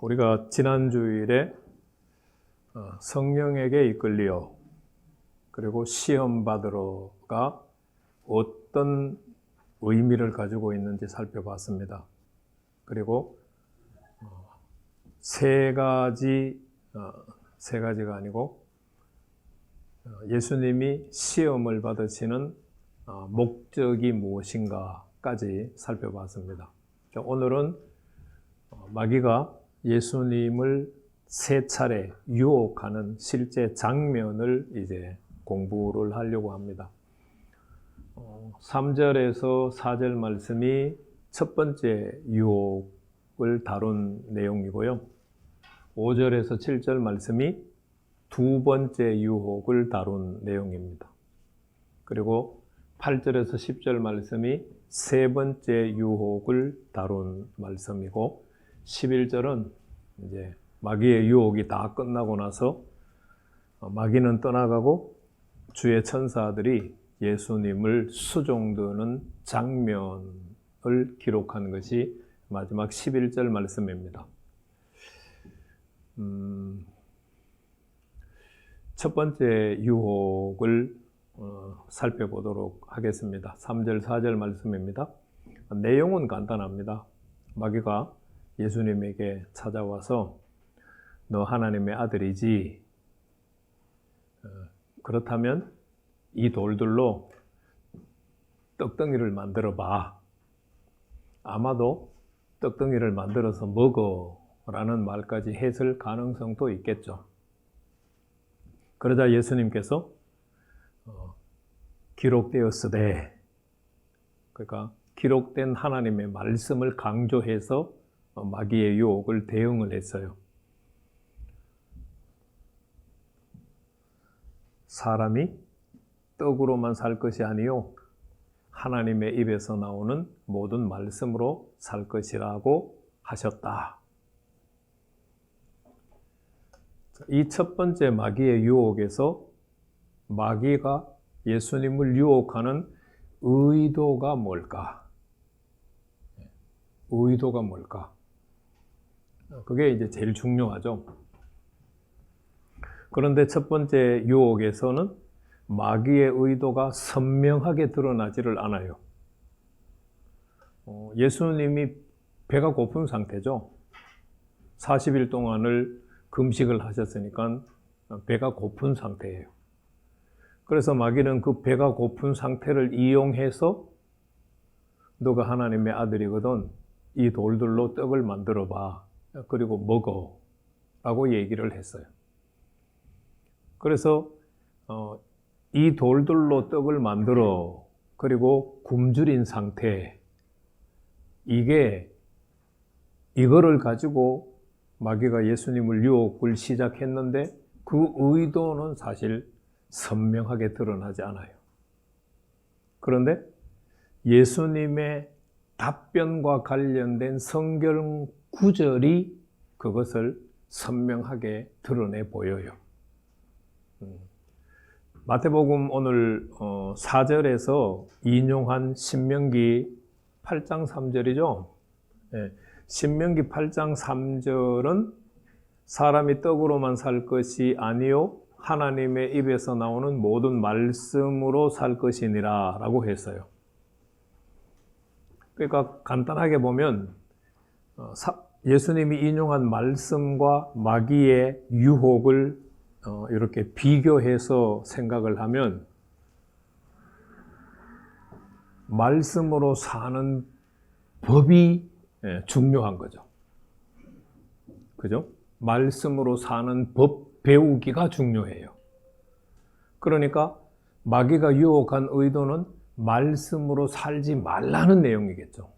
우리가 지난 주일에 성령에게 이끌리어 그리고 시험 받으러가 어떤 의미를 가지고 있는지 살펴봤습니다. 그리고 세 가지가 아니고 예수님이 시험을 받으시는 목적이 무엇인가까지 살펴봤습니다. 오늘은 마귀가 예수님을 세 차례 유혹하는 실제 장면을 이제 공부를 하려고 합니다. 3절에서 4절 말씀이 첫 번째 유혹을 다룬 내용이고요. 5절에서 7절 말씀이 두 번째 유혹을 다룬 내용입니다. 그리고 8절에서 10절 말씀이 세 번째 유혹을 다룬 말씀이고 11절은 이제 마귀의 유혹이 다 끝나고 나서 마귀는 떠나가고 주의 천사들이 예수님을 수종드는 장면을 기록한 것이 마지막 11절 말씀입니다. 첫 번째 유혹을 살펴보도록 하겠습니다. 3절, 4절 말씀입니다. 내용은 간단합니다. 마귀가 예수님에게 찾아와서 너 하나님의 아들이지? 그렇다면 이 돌들로 떡덩이를 만들어 봐. 아마도 떡덩이를 만들어서 먹어라는 말까지 했을 가능성도 있겠죠. 그러자 예수님께서 기록되었으되, 그러니까 기록된 하나님의 말씀을 강조해서 마귀의 유혹을 대응을 했어요. 사람이 떡으로만 살 것이 아니요 하나님의 입에서 나오는 모든 말씀으로 살 것이라고 하셨다. 이 첫 번째 마귀의 유혹에서 마귀가 예수님을 유혹하는 의도가 뭘까? 의도가 뭘까? 그게 이제 제일 중요하죠. 그런데 첫 번째 유혹에서는 마귀의 의도가 선명하게 드러나지를 않아요. 예수님이 배가 고픈 상태죠. 40일 동안을 금식을 하셨으니까 배가 고픈 상태예요. 그래서 마귀는 그 배가 고픈 상태를 이용해서 너가 하나님의 아들이거든 이 돌들로 떡을 만들어 봐. 그리고 먹어 라고 얘기를 했어요. 그래서 이 돌들로 떡을 만들어 그리고 굶주린 상태, 이거를 가지고 마귀가 예수님을 유혹을 시작했는데 그 의도는 사실 선명하게 드러나지 않아요. 그런데 예수님의 답변과 관련된 성경 구절이 그것을 선명하게 드러내 보여요. 마태복음 오늘 4절에서 인용한 신명기 8장 3절이죠. 신명기 8장 3절은 사람이 떡으로만 살 것이 아니요 하나님의 입에서 나오는 모든 말씀으로 살 것이니라 라고 했어요. 그러니까 간단하게 보면 예수님이 인용한 말씀과 마귀의 유혹을 이렇게 비교해서 생각을 하면 말씀으로 사는 법이 중요한 거죠. 그죠? 말씀으로 사는 법 배우기가 중요해요. 그러니까 마귀가 유혹한 의도는 말씀으로 살지 말라는 내용이겠죠.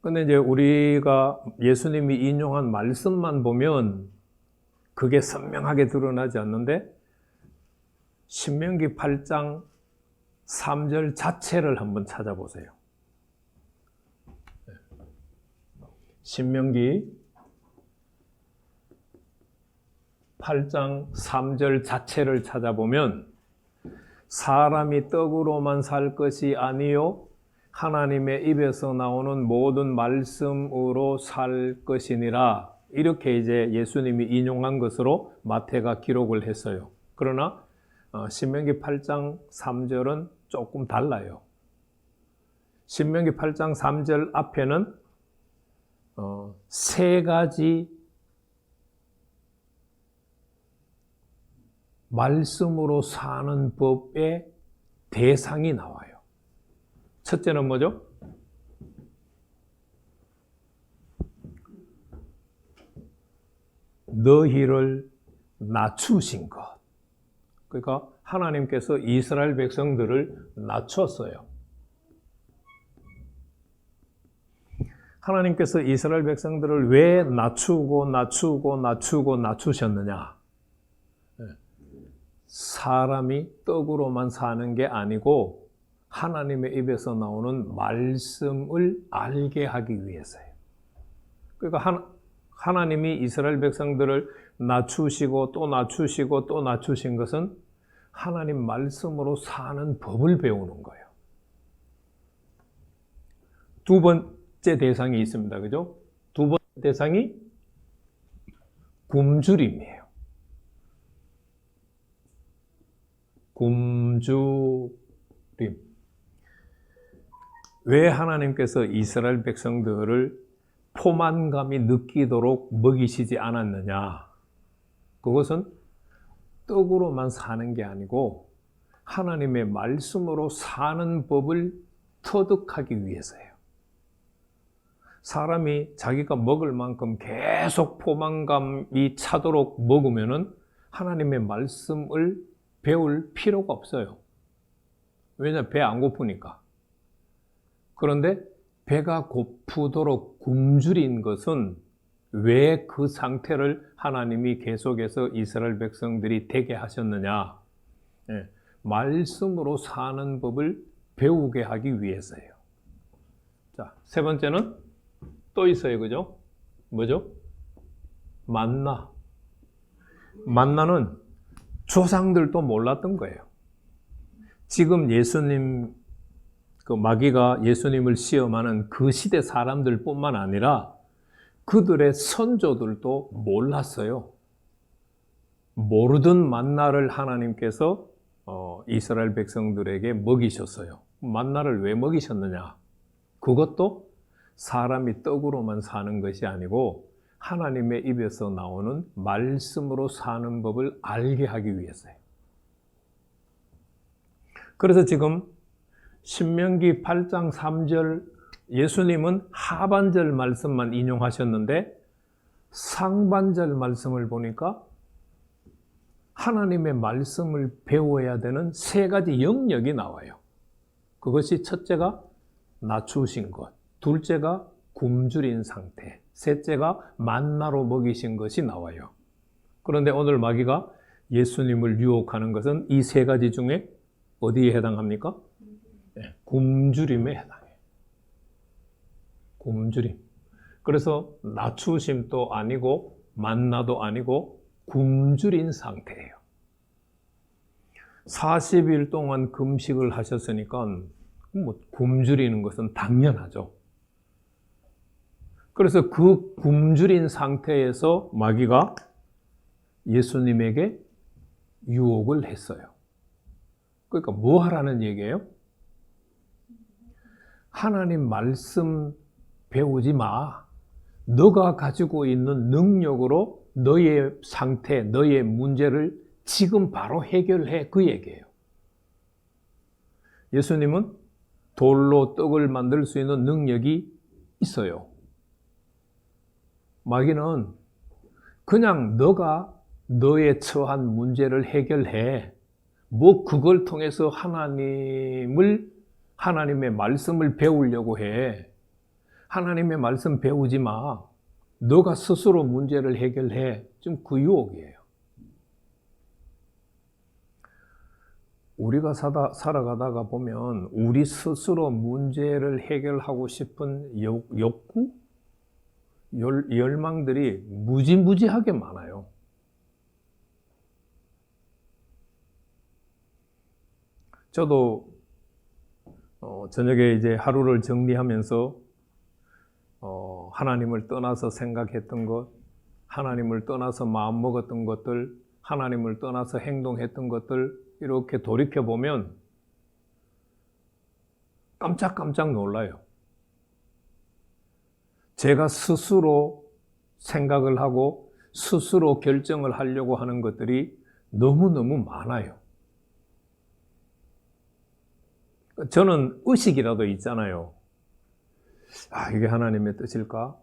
근데 이제 우리가 예수님이 인용한 말씀만 보면 그게 선명하게 드러나지 않는데 신명기 8장 3절 자체를 한번 찾아보세요. 신명기 8장 3절 자체를 찾아보면 사람이 떡으로만 살 것이 아니요 하나님의 입에서 나오는 모든 말씀으로 살 것이니라. 이렇게 이제 예수님이 인용한 것으로 마태가 기록을 했어요. 그러나 신명기 8장 3절은 조금 달라요. 신명기 8장 3절 앞에는 세 가지 말씀으로 사는 법의 대상이 나와요. 첫째는 뭐죠? 너희를 낮추신 것. 그러니까 하나님께서 이스라엘 백성들을 낮췄어요. 하나님께서 이스라엘 백성들을 왜 낮추셨느냐? 사람이 떡으로만 사는 게 아니고 하나님의 입에서 나오는 말씀을 알게 하기 위해서예요. 그러니까 하나님이 이스라엘 백성들을 낮추시고 또 낮추시고 또 낮추신 것은 하나님 말씀으로 사는 법을 배우는 거예요. 두 번째 대상이 있습니다. 그죠? 두 번째 대상이 굶주림이에요. 굶주림. 왜 하나님께서 이스라엘 백성들을 포만감이 느끼도록 먹이시지 않았느냐? 그것은 떡으로만 사는 게 아니고 하나님의 말씀으로 사는 법을 터득하기 위해서예요. 사람이 자기가 먹을 만큼 계속 포만감이 차도록 먹으면은 하나님의 말씀을 배울 필요가 없어요. 왜냐하면 배 안 고프니까. 그런데 배가 고프도록 굶주린 것은 왜 그 상태를 하나님이 계속해서 이스라엘 백성들이 되게 하셨느냐? 말씀으로 사는 법을 배우게 하기 위해서예요. 자, 세 번째는 또 있어요. 그죠? 뭐죠? 만나. 만나는 조상들도 몰랐던 거예요. 지금 예수님, 마귀가 예수님을 시험하는 그 시대 사람들 뿐만 아니라 그들의 선조들도 몰랐어요. 모르던 만나를 하나님께서 이스라엘 백성들에게 먹이셨어요. 만나를 왜 먹이셨느냐? 그것도 사람이 떡으로만 사는 것이 아니고 하나님의 입에서 나오는 말씀으로 사는 법을 알게 하기 위해서예요. 그래서 지금 신명기 8장 3절 예수님은 하반절 말씀만 인용하셨는데 상반절 말씀을 보니까 하나님의 말씀을 배워야 되는 세 가지 영역이 나와요. 그것이 첫째가 낮추신 것, 둘째가 굶주린 상태, 셋째가 만나로 먹이신 것이 나와요. 그런데 오늘 마귀가 예수님을 유혹하는 것은 이 세 가지 중에 어디에 해당합니까? 굶주림에 해당해요. 굶주림. 그래서 낮추심도 아니고 만나도 아니고 굶주린 상태예요. 40일 동안 금식을 하셨으니까 굶주리는 것은 당연하죠. 그래서 그 굶주린 상태에서 마귀가 예수님에게 유혹을 했어요. 그러니까 뭐 하라는 얘기예요? 하나님 말씀 배우지 마. 너가 가지고 있는 능력으로 너의 상태, 너의 문제를 지금 바로 해결해. 그 얘기예요. 예수님은 돌로 떡을 만들 수 있는 능력이 있어요. 마귀는 그냥 너가 너의 처한 문제를 해결해. 뭐 그걸 통해서 하나님의 말씀을 배우려고 해. 하나님의 말씀 배우지 마. 너가 스스로 문제를 해결해. 지금 그 유혹이에요. 우리가 살아가다가 보면 우리 스스로 문제를 해결하고 싶은 욕구, 열망들이 무지무지하게 많아요. 저도 저녁에 이제 하루를 정리하면서 하나님을 떠나서 생각했던 것, 하나님을 떠나서 마음먹었던 것들, 하나님을 떠나서 행동했던 것들 이렇게 돌이켜보면 깜짝깜짝 놀라요. 제가 스스로 생각을 하고 스스로 결정을 하려고 하는 것들이 너무너무 많아요. 저는 의식이라도 있잖아요. 이게 하나님의 뜻일까?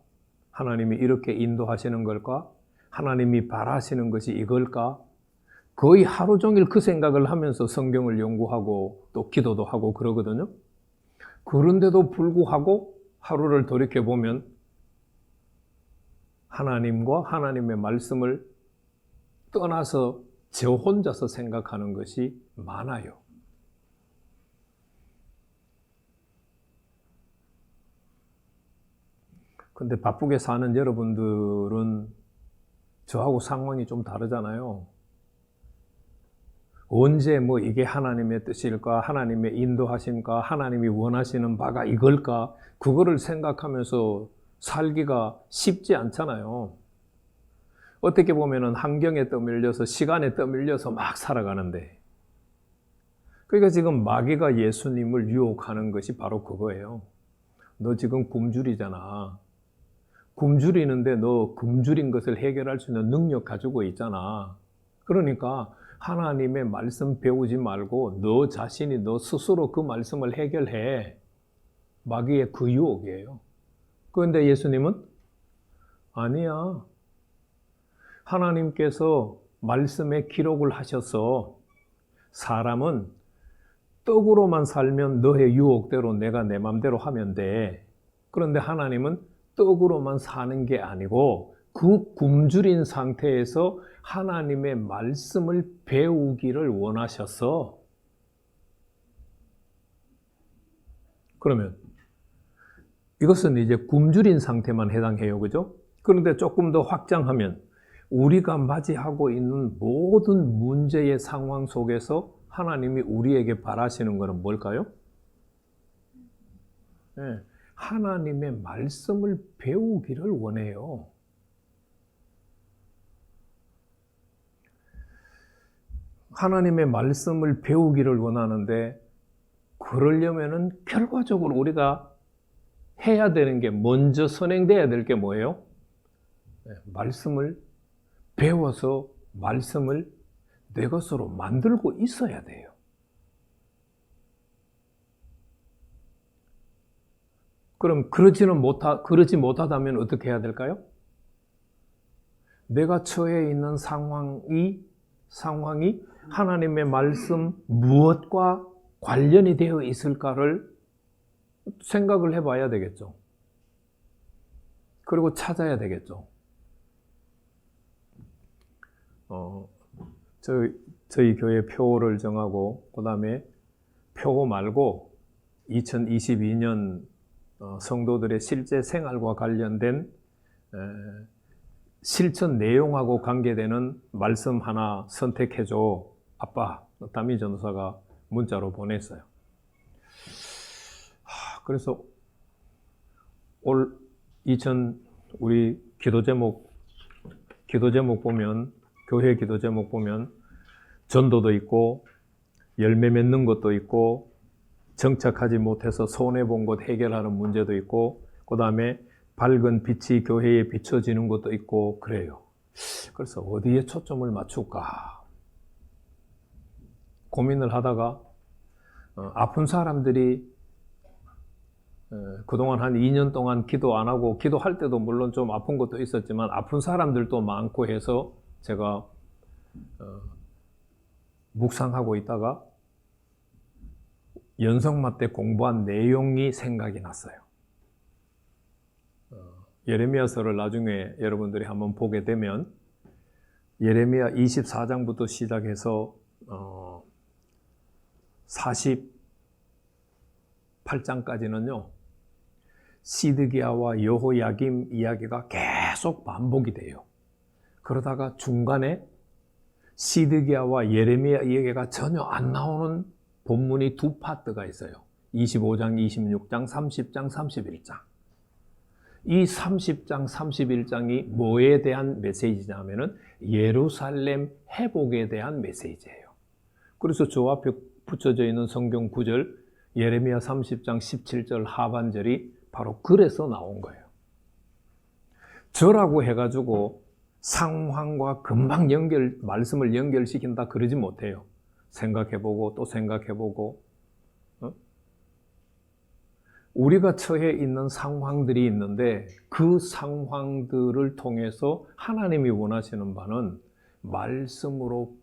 하나님이 이렇게 인도하시는 걸까? 하나님이 바라시는 것이 이걸까? 거의 하루 종일 그 생각을 하면서 성경을 연구하고 또 기도도 하고 그러거든요. 그런데도 불구하고 하루를 돌이켜보면 하나님과 하나님의 말씀을 떠나서 저 혼자서 생각하는 것이 많아요. 근데 바쁘게 사는 여러분들은 저하고 상황이 좀 다르잖아요. 언제 이게 하나님의 뜻일까? 하나님의 인도하심까? 하나님이 원하시는 바가 이걸까? 그거를 생각하면서 살기가 쉽지 않잖아요. 어떻게 보면은 환경에 떠밀려서 시간에 떠밀려서 막 살아가는데, 그러니까 지금 마귀가 예수님을 유혹하는 것이 바로 그거예요. 너 지금 굶주리잖아. 굶주리는데 너 굶주린 것을 해결할 수 있는 능력 가지고 있잖아. 그러니까 하나님의 말씀 배우지 말고 너 자신이 너 스스로 그 말씀을 해결해. 마귀의 그 유혹이에요. 그런데 예수님은 아니야. 하나님께서 말씀에 기록을 하셔서 사람은 떡으로만 살면 너의 유혹대로 내가 내 맘대로 하면 돼. 그런데 하나님은 떡으로만 사는 게 아니고 그 굶주린 상태에서 하나님의 말씀을 배우기를 원하셔서, 그러면 이것은 이제 굶주린 상태만 해당해요. 그죠? 그런데 조금 더 확장하면 우리가 맞이하고 있는 모든 문제의 상황 속에서 하나님이 우리에게 바라시는 것은 뭘까요? 네, 하나님의 말씀을 배우기를 원해요. 하나님의 말씀을 배우기를 원하는데, 그러려면은 결과적으로 우리가 해야 되는 게, 먼저 선행돼야 될 게 뭐예요? 말씀을 배워서 말씀을 내 것으로 만들고 있어야 돼요. 그럼 그러지 못하다면 어떻게 해야 될까요? 내가 처해 있는 상황이 하나님의 말씀 무엇과 관련이 되어 있을까를 생각을 해봐야 되겠죠. 그리고 찾아야 되겠죠. 저희 교회 표를 정하고, 그 다음에 표 말고 2022년 성도들의 실제 생활과 관련된 실천 내용하고 관계되는 말씀 하나 선택해줘. 아빠, 담임 전도사가 문자로 보냈어요. 그래서 우리 기도 제목 보면, 교회 기도 제목 보면 전도도 있고 열매 맺는 것도 있고 정착하지 못해서 손해본 것 해결하는 문제도 있고, 그 다음에 밝은 빛이 교회에 비춰지는 것도 있고 그래요. 그래서 어디에 초점을 맞출까 고민을 하다가 아픈 사람들이 그동안 한 2년 동안 기도 안 하고, 기도할 때도 물론 좀 아픈 것도 있었지만 아픈 사람들도 많고 해서 제가 묵상하고 있다가 연성마 때 공부한 내용이 생각이 났어요. 예레미야서를 나중에 여러분들이 한번 보게 되면 예레미야 24장부터 시작해서 48장까지는요 시드기야와 여호야김 이야기가 계속 반복이 돼요. 그러다가 중간에 시드기야와 예레미야 이야기가 전혀 안 나오는 본문이 두 파트가 있어요. 25장, 26장, 30장, 31장. 이 30장, 31장이 뭐에 대한 메시지냐면은 예루살렘 회복에 대한 메시지예요. 그래서 저 앞에 붙여져 있는 성경 구절 예레미야 30장 17절 하반절이 바로 그래서 나온 거예요. 저라고 해가지고 상황과 금방 말씀을 연결시킨다 그러지 못해요. 생각해보고 또 생각해보고, 우리가 처해 있는 상황들이 있는데 그 상황들을 통해서 하나님이 원하시는 바는 말씀으로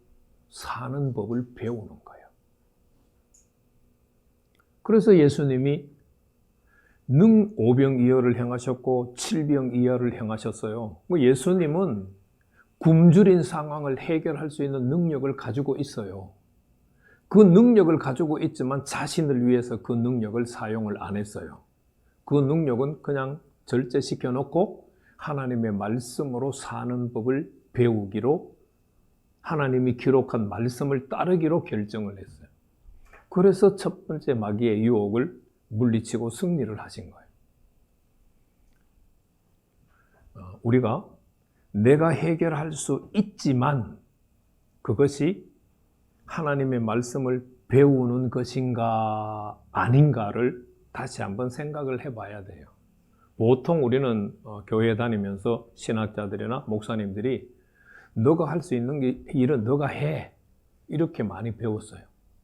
사는 법을 배우는 거예요. 그래서 예수님이 오병이어를 행하셨고 칠병이어를 행하셨어요. 예수님은 굶주린 상황을 해결할 수 있는 능력을 가지고 있어요. 그 능력을 가지고 있지만 자신을 위해서 그 능력을 사용을 안 했어요. 그 능력은 그냥 절제시켜 놓고 하나님의 말씀으로 사는 법을 배우기로, 하나님이 기록한 말씀을 따르기로 결정을 했어요. 그래서 첫 번째 마귀의 유혹을 물리치고 승리를 하신 거예요. 우리가 내가 해결할 수 있지만 그것이 하나님의 말씀을 배우는 것인가 아닌가를 다시 한번 생각을 해봐야 돼요. 보통 우리는 교회 다니면서 신학자들이나 목사님들이 너가 할 수 있는 일은 너가 해, 이렇게 많이 배웠어요.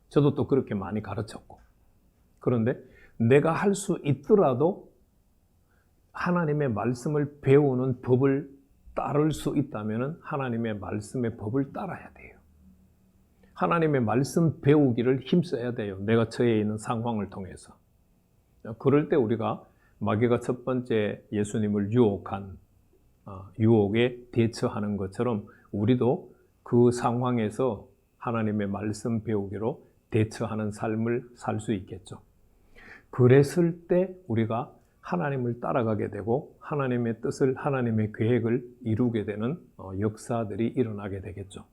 저도 또 그렇게 많이 가르쳤고. 그런데 내가 할 수 있더라도 하나님의 말씀을 배우는 법을 따를 수 있다면 하나님의 말씀의 법을 따라야 돼요. 하나님의 말씀 배우기를 힘써야 돼요. 내가 처해 있는 상황을 통해서. 그럴 때 우리가 마귀가 첫 번째 예수님을 유혹한 유혹에 대처하는 것처럼 우리도 그 상황에서 하나님의 말씀 배우기로 대처하는 삶을 살 수 있겠죠. 그랬을 때 우리가 하나님을 따라가게 되고 하나님의 뜻을, 하나님의 계획을 이루게 되는 역사들이 일어나게 되겠죠.